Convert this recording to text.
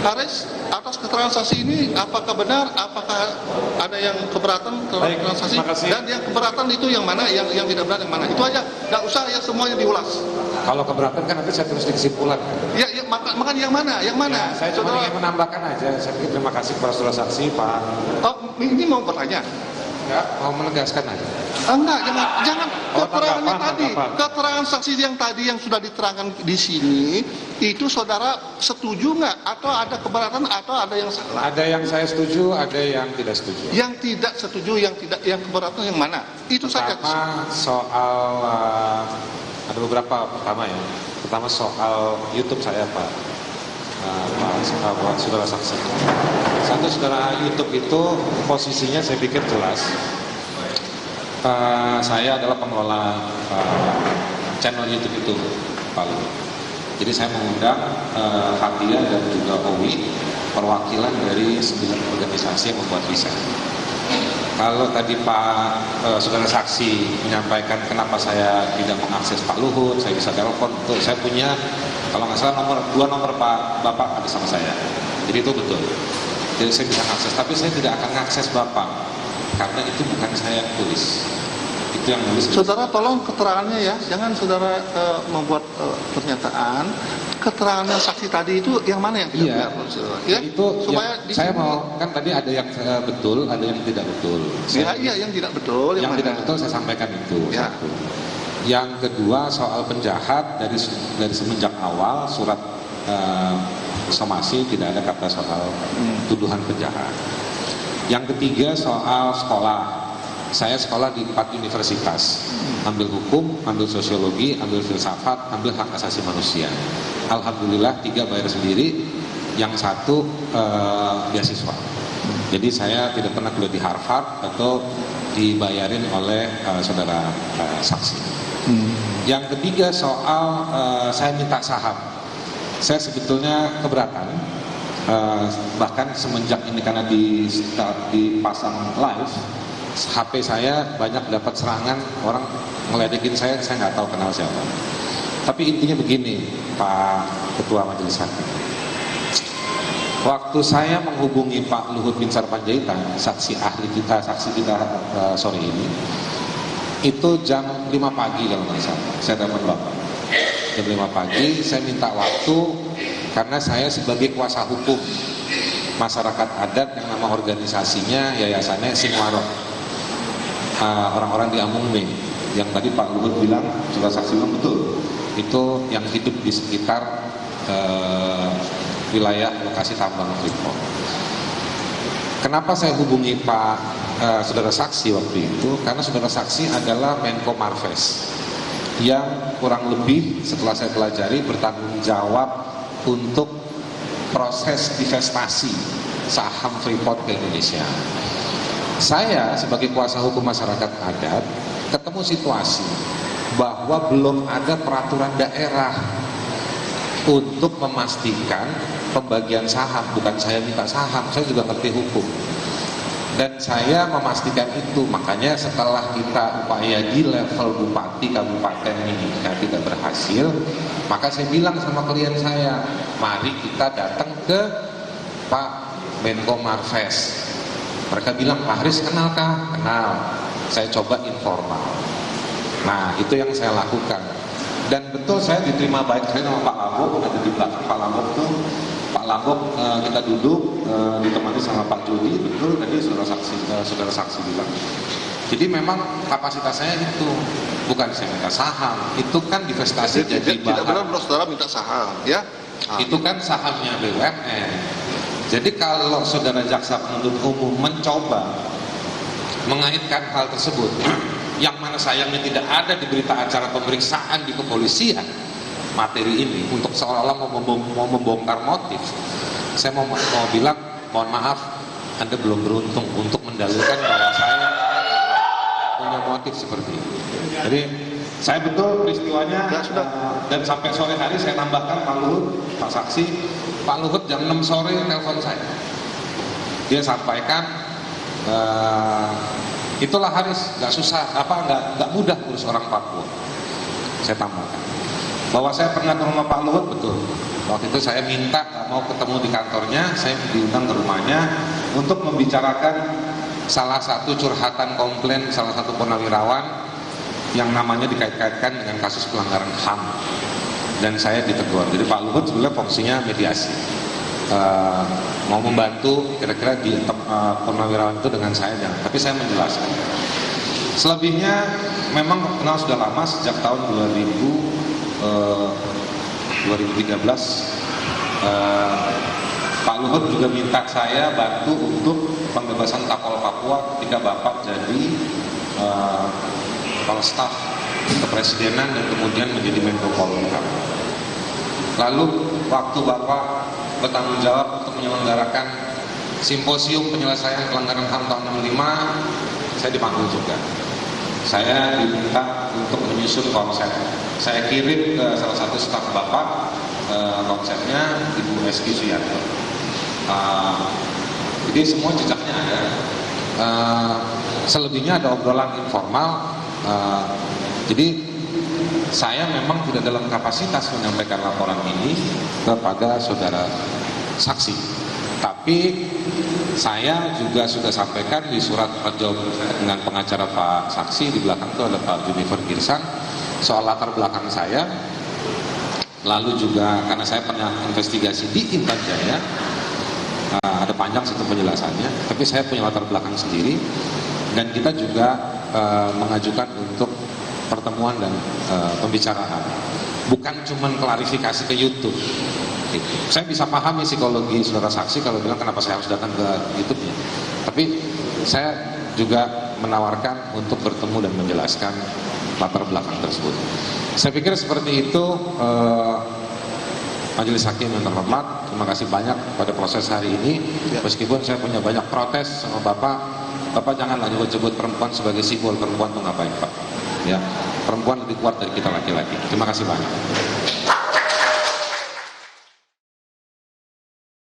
Haris, atas keterangan saksi ini apakah benar, apakah ada yang keberatan keterangan saksi? Dan yang keberatan itu yang mana, yang tidak benar yang mana? Itu aja, nggak usah ya semuanya diulas. Kalau keberatan kan nanti saya tulis di kesimpulan. Ya, makan yang mana? Yang mana? Ya, saya cuma ingin menambahkan aja. Saya pikir terima kasih kepada saudara saksi Pak. Oh, ini mau bertanya? Ya, mau menegaskan aja. Enggak, jangan keterangannya tadi. tanggapan. Keterangan saksi yang tadi yang sudah diterangkan di sini, itu saudara setuju nggak? Atau ada keberatan atau ada yang salah? Ada yang saya setuju, ada yang tidak setuju. Yang tidak setuju, yang keberatan yang mana? Itu saja. Pertama soal ada beberapa. Pertama soal YouTube saya Pak saudara saksi. Satu, saudara YouTube itu posisinya saya pikir jelas. Saya adalah pengelola channel YouTube itu Pak Luhut. Jadi saya mengundang Fathia dan juga Owi, perwakilan dari 9 organisasi yang membuat desain. Kalau tadi Pak saudara saksi menyampaikan kenapa saya tidak mengakses Pak Luhut, saya bisa telepon, betul. Saya punya, kalau nggak salah nomor Pak Bapak ada sama saya. Jadi itu betul. Jadi saya bisa akses, tapi saya tidak akan mengakses Bapak karena itu bukan saya yang tulis. Itu yang nulis. Saudara tolong keterangannya ya, jangan saudara membuat pernyataan. Keterangan saksi tadi itu yang mana yang tidak benar? Ya, itu supaya saya mau, kan tadi ada yang betul, ada yang tidak betul. Iya, yang tidak betul. Yang tidak betul saya sampaikan itu. Ya. Satu. Yang kedua soal penjahat, dari semenjak awal surat somasi tidak ada kata soal tuduhan penjahat. Yang ketiga soal sekolah. Saya sekolah di 4 universitas, ambil hukum, ambil sosiologi, ambil filsafat, ambil hak asasi manusia. Alhamdulillah 3 bayar sendiri, yang 1 beasiswa. Jadi saya tidak pernah kuliah di Harvard atau dibayarin oleh saudara saksi. Yang ketiga soal saya minta saham. Saya sebetulnya keberatan, bahkan semenjak ini karena dipasang live, HP saya banyak dapat serangan, orang ngeledekin saya nggak tahu kenal siapa. Tapi intinya begini, Pak Ketua Majelis Hakim. Waktu saya menghubungi Pak Luhut Binsar Panjaitan, saksi kita sore ini, itu jam 5 pagi kalau nggak salah, saya telepon Bapak. Jam 5 pagi, saya minta waktu karena saya sebagai kuasa hukum masyarakat adat yang nama organisasinya, yayasannya Sinwaro. Orang-orang di Amungme yang tadi Pak Luhut bilang, saudara saksi bilang betul, itu yang hidup di sekitar wilayah lokasi tambang Freeport. Kenapa saya hubungi Pak saudara saksi waktu itu? Karena saudara saksi adalah Menko Marves yang kurang lebih setelah saya pelajari bertanggung jawab untuk proses divestasi saham Freeport ke Indonesia. Saya sebagai kuasa hukum masyarakat adat ketemu situasi bahwa belum ada peraturan daerah untuk memastikan pembagian saham. Bukan saya minta saham, saya juga ngerti hukum dan saya memastikan itu. Makanya setelah kita upaya di level bupati kabupaten ini tidak berhasil, maka saya bilang sama klien saya, mari kita datang ke Pak Menko Marves. Mereka bilang, Pak Haris kenalkah? Kenal. Saya coba informal. Nah, itu yang saya lakukan. Dan betul saya diterima baik. Saya sama Pak Lambok, ada di belakang Pak Lambok tuh. Pak Lambok kita duduk, ditemani sama Pak Jody. Betul tadi saudara saksi bilang. Jadi memang kapasitas saya itu, bukan saya minta saham. Itu kan divestasi jadi tidak benar saudara minta saham, ya? Itu kan sahamnya BUMN. Jadi kalau saudara jaksa penuntut umum mencoba mengaitkan hal tersebut, yang mana sayangnya tidak ada di berita acara pemeriksaan di kepolisian materi ini, untuk seolah-olah mau membongkar motif, saya mau bilang, mohon maaf, Anda belum beruntung untuk mendalilkan bahwa saya punya motif seperti itu. Jadi saya betul peristiwanya, dan sampai sore hari saya tambahkan Pak Luhut, Pak Saksi, Pak Luhut jam 6 sore telepon saya. Dia sampaikan, itulah Haris, nggak susah, nggak mudah urus orang Papua. Saya tambahkan bahwa saya pernah ke rumah Pak Luhut, betul. Waktu itu saya minta mau ketemu di kantornya, saya diundang ke rumahnya untuk membicarakan salah satu curhatan komplain salah satu purnawirawan yang namanya dikait-kaitkan dengan kasus pelanggaran HAM, dan saya ditegur. Jadi Pak Luhut sebenarnya fungsinya mediasi, mau membantu kira-kira di purnawirawan itu dengan saya, tapi saya menjelaskan. Selebihnya memang kenal sudah lama, sejak tahun 2013 Pak Luhut juga minta saya bantu untuk pembebasan Kapol Papua ketika Bapak jadi kepala staf kepresidenan dan kemudian menjadi Menko Polhukam. Lalu waktu Bapak bertanggung jawab untuk menyelenggarakan simposium penyelesaian pelanggaran HAM tahun 65, saya dipanggil juga. Saya diminta untuk menyusun konsep. Saya kirim ke salah satu staf Bapak konsepnya, Ibu Eski Suyanto. Jadi semua jejaknya ada. Selebihnya ada obrolan informal. Jadi saya memang tidak dalam kapasitas menyampaikan laporan ini kepada saudara saksi, tapi saya juga sudah sampaikan di surat perjawaban saya dengan pengacara Pak Saksi. Di belakang itu ada Pak Junifer Girsan soal latar belakang saya. Lalu juga karena saya pernah investigasi di Intan Jaya, ada panjang satu penjelasannya, tapi saya punya latar belakang sendiri, dan kita juga mengajukan untuk pertemuan dan pembicaraan, bukan cuma klarifikasi ke YouTube. Gitu. Saya bisa pahami psikologi saudara saksi kalau bilang kenapa saya harus datang ke YouTube-nya, tapi saya juga menawarkan untuk bertemu dan menjelaskan latar belakang tersebut. Saya pikir seperti itu. Majelis Hakim yang terhormat, terima kasih banyak pada proses hari ini. Meskipun saya punya banyak protes sama Bapak janganlah nyebut-nyebut perempuan sebagai simbol. Perempuan itu ngapain Pak? Ya, perempuan lebih kuat dari kita laki-laki. Terima kasih banyak.